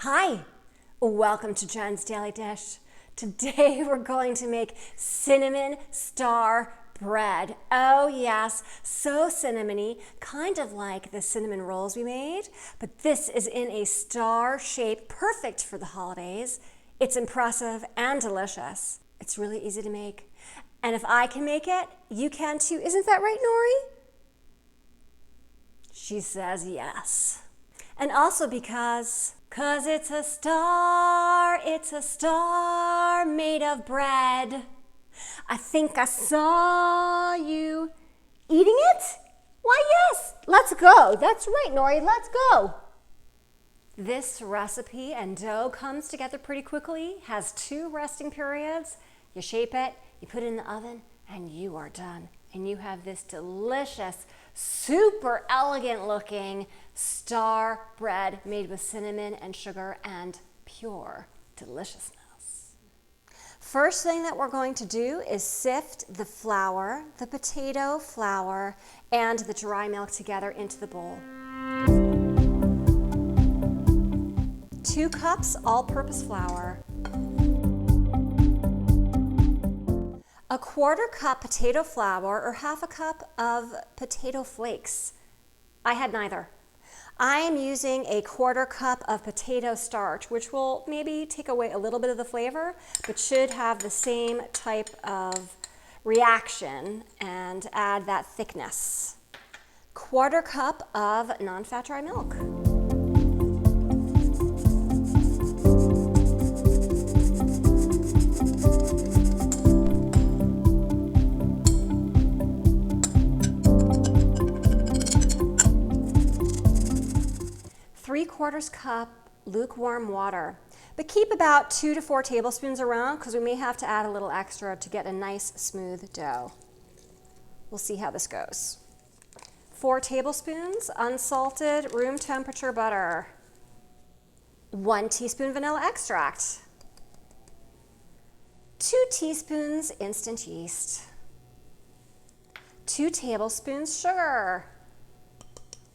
Hi, welcome to Jen's Daily Dish. Today we're going to make cinnamon star bread. Oh yes, so cinnamony, kind of like the cinnamon rolls we made, but this is in a star shape, perfect for the holidays. It's impressive and delicious. It's really easy to make. And if I can make it, you can too. Isn't that right, Nori? She says yes. And also because it's a star made of bread. I think I saw you eating it? Why, yes, let's go. That's right, Nori, let's go. This recipe and dough comes together pretty quickly, has 2 resting periods. You shape it, you put it in the oven, and you are done. And you have this delicious, super elegant looking star bread made with cinnamon and sugar and pure deliciousness. First thing that we're going to do is sift the flour, the potato flour, and the dry milk together into the bowl. 2 cups all-purpose flour. 1/4 cup potato flour or 1/2 cup of potato flakes. I had neither. I am using 1/4 cup of potato starch, which will maybe take away a little bit of the flavor, but should have the same type of reaction and add that thickness. 1/4 cup of non-fat dry milk. 3/4 cup lukewarm water, but keep about 2 to 4 tablespoons around because we may have to add a little extra to get a nice smooth dough. We'll see how this goes. 4 tablespoons unsalted room temperature butter. 1 teaspoon vanilla extract. 2 teaspoons instant yeast. 2 tablespoons sugar.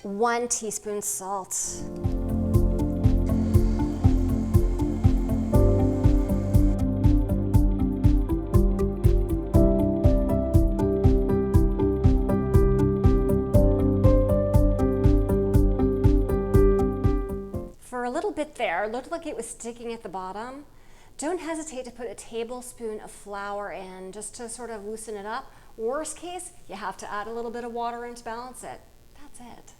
1 teaspoon salt. For a little bit there, it looked like it was sticking at the bottom. Don't hesitate to put a tablespoon of flour in just to sort of loosen it up. Worst case, you have to add a little bit of water in to balance it. That's it.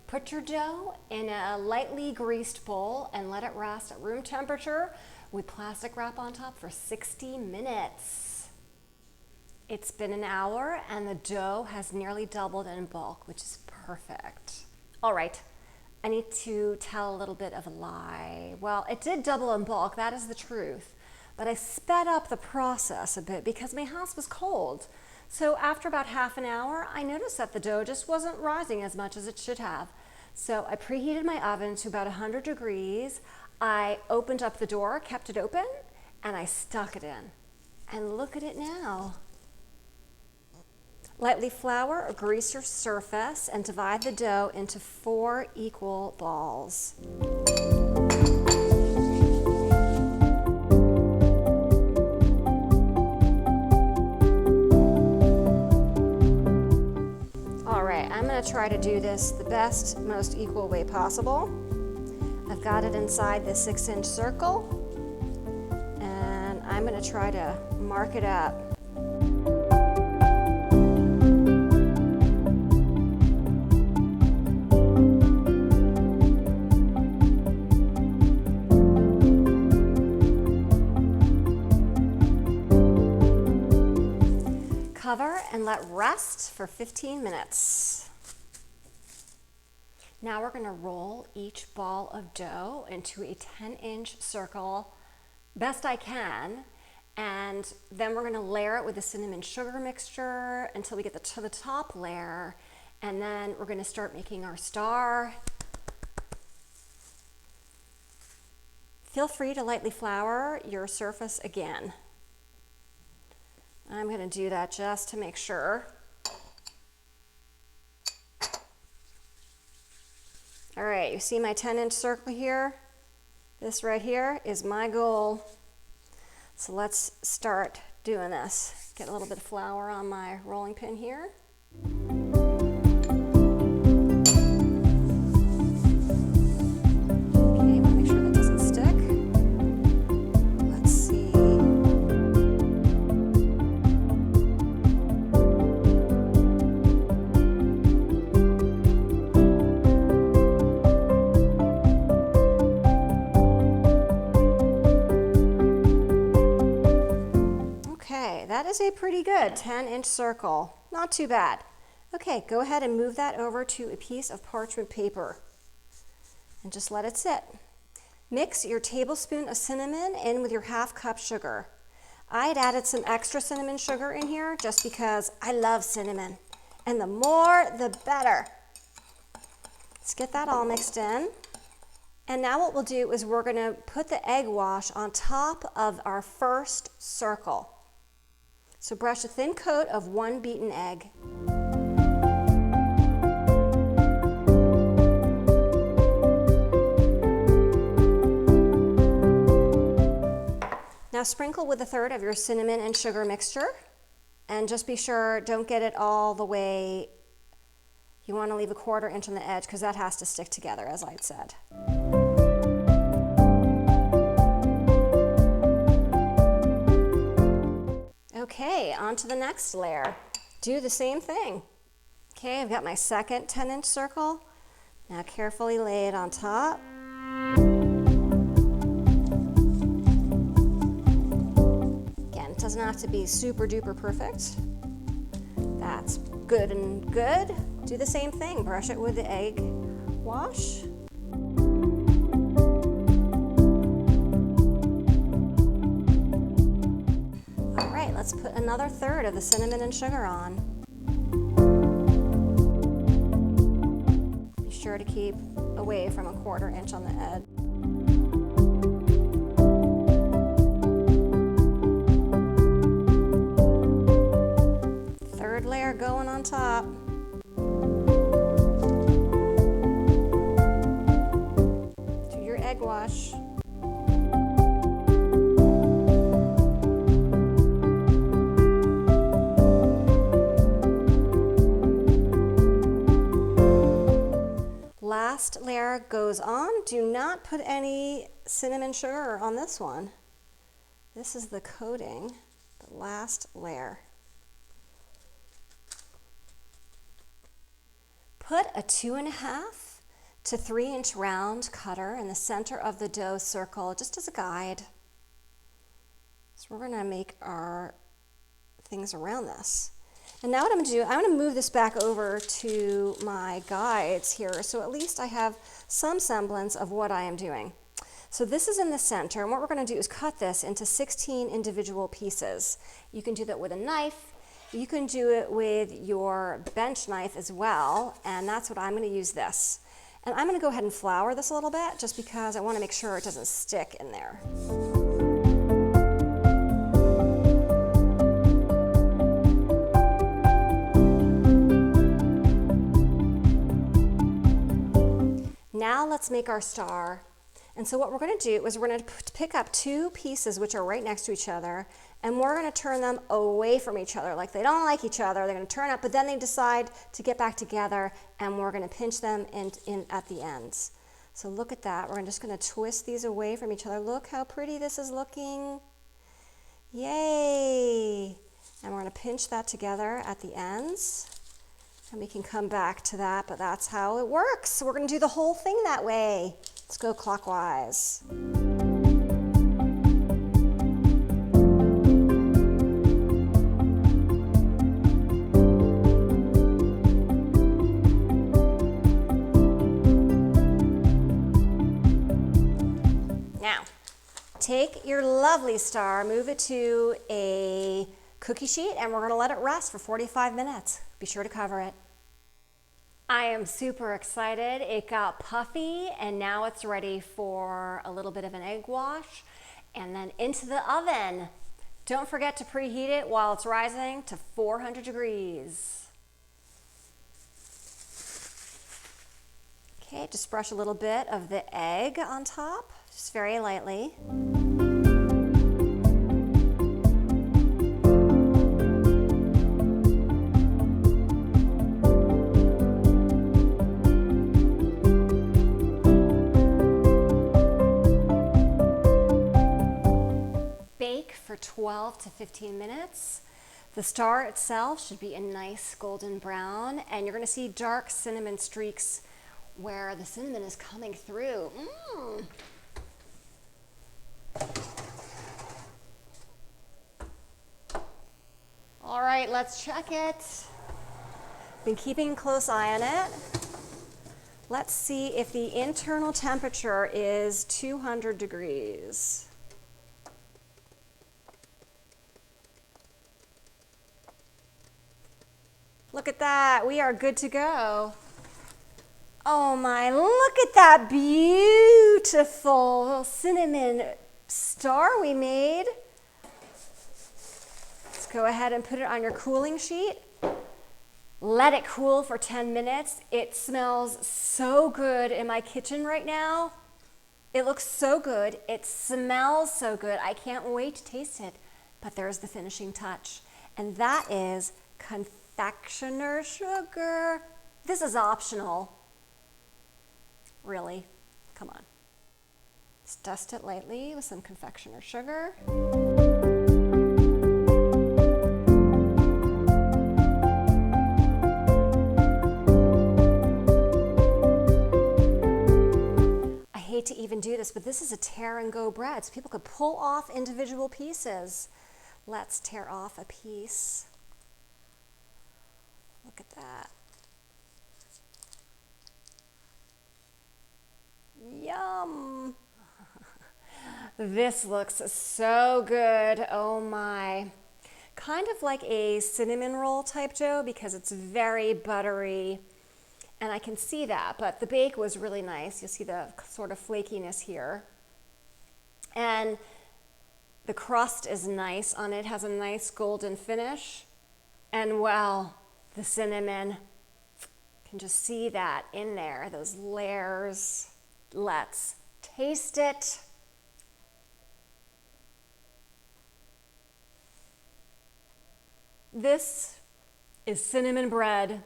Put your dough in a lightly greased bowl and let it rest at room temperature with plastic wrap on top for 60 minutes. It's been an hour and the dough has nearly doubled in bulk, which is perfect. All right, I need to tell a little bit of a lie. Well, it did double in bulk, that is the truth, but I sped up the process a bit because my house was cold. So after about half an hour, I noticed that the dough just wasn't rising as much as it should have. So I preheated my oven to about 100 degrees. I opened up the door, kept it open, and I stuck it in. And look at it now. Lightly flour or grease your surface and divide the dough into 4 equal balls. I'm going to try to do this the best, most equal way possible. I've got it inside the 6-inch circle, and I'm going to try to mark it up. Cover and let rest for 15 minutes. Now we're going to roll each ball of dough into a 10-inch circle, best I can, and then we're going to layer it with the cinnamon sugar mixture until we get to the top layer, and then we're going to start making our star. Feel free to lightly flour your surface again. I'm going to do that just to make sure. All right, you see my 10-inch circle here? This right here is my goal. So let's start doing this. Get a little bit of flour on my rolling pin here. Okay, want to make sure that doesn't stick. Let's see. Okay, that is a pretty good 10-inch circle. Not too bad. Okay, go ahead and move that over to a piece of parchment paper and just let it sit. Mix your tablespoon of cinnamon in with your ½ cup sugar. I had added some extra cinnamon sugar in here just because I love cinnamon. And the more, the better. Let's get that all mixed in. And now what we'll do is we're going to put the egg wash on top of our first circle. So brush a thin coat of 1 beaten egg. Now sprinkle with 1/3 of your cinnamon and sugar mixture. And just be sure, don't get it all the way. You want to leave a 1/4 inch on the edge because that has to stick together, as I'd said. Okay, on to the next layer. Do the same thing. Okay, I've got my second 10-inch circle. Now carefully lay it on top. Again, it doesn't have to be super duper perfect. That's good and good. Do the same thing. Brush it with the egg wash. Let's put another 1/3 of the cinnamon and sugar on. Be sure to keep away from a 1/4 inch on the edge. Third layer going on top. Do your egg wash. Last layer goes on. Do not put any cinnamon sugar on this one. This is the coating, the last layer. Put a 2½ to 3-inch round cutter in the center of the dough circle, just as a guide. So we're going to make our things around this. And now what I'm going to do, I'm going to move this back over to my guides here, so at least I have some semblance of what I am doing. So this is in the center, and what we're going to do is cut this into 16 individual pieces. You can do that with a knife. You can do it with your bench knife as well, and that's what I'm going to use this. And I'm going to go ahead and flour this a little bit, just because I want to make sure it doesn't stick in there. Now let's make our star. And so what we're going to do is we're going to pick up 2 pieces which are right next to each other, and we're going to turn them away from each other. Like they don't like each other, they're going to turn up, but then they decide to get back together, and we're going to pinch them in at the ends. So look at that. We're just going to twist these away from each other. Look how pretty this is looking. Yay! And we're going to pinch that together at the ends. And we can come back to that, but that's how it works. So we're going to do the whole thing that way. Let's go clockwise. Now, take your lovely star, move it to a cookie sheet, and we're going to let it rest for 45 minutes. Be sure to cover it. I am super excited. It got puffy and now it's ready for a little bit of an egg wash and then into the oven. Don't forget to preheat it while it's rising to 400 degrees. Okay, just brush a little bit of the egg on top, just very lightly. Bake for 12 to 15 minutes. The star itself should be a nice golden brown, and you're going to see dark cinnamon streaks where the cinnamon is coming through. All right, let's check it. Been keeping a close eye on it. Let's see if the internal temperature is 200 degrees. Look at that, we are good to go. Oh my, look at that beautiful cinnamon star we made. Let's go ahead and put it on your cooling sheet. Let it cool for 10 minutes. It smells so good in my kitchen right now. It looks so good. It smells so good. I can't wait to taste it. But there's the finishing touch, and that is confectioner sugar. This is optional. Really, come on. Let's dust it lightly with some confectioner sugar. I hate to even do this, but this is a tear and go bread, so people could pull off individual pieces. Let's tear off a piece. Look at that. Yum! This looks so good, oh my. Kind of like a cinnamon roll type dough because it's very buttery, and I can see that, but the bake was really nice. You'll see the sort of flakiness here. And the crust is nice on it, has a nice golden finish. And well, the cinnamon, can just see that in there, those layers. Let's taste it. This is cinnamon bread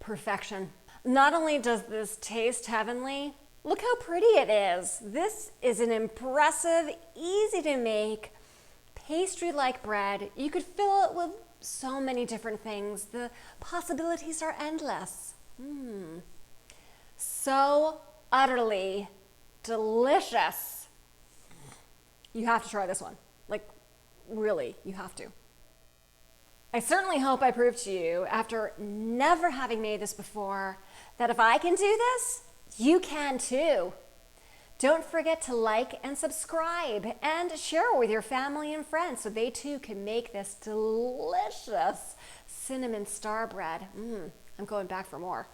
perfection. Not only does this taste heavenly, look how pretty it is. This is an impressive, easy to make, pastry-like bread. You could fill it with so many different things. The possibilities are endless. So utterly delicious. You have to try this one. Like, really, you have to. I certainly hope I proved to you, after never having made this before, that if I can do this, you can too. Don't forget to like and subscribe and share it with your family and friends so they too can make this delicious cinnamon star bread. I'm going back for more.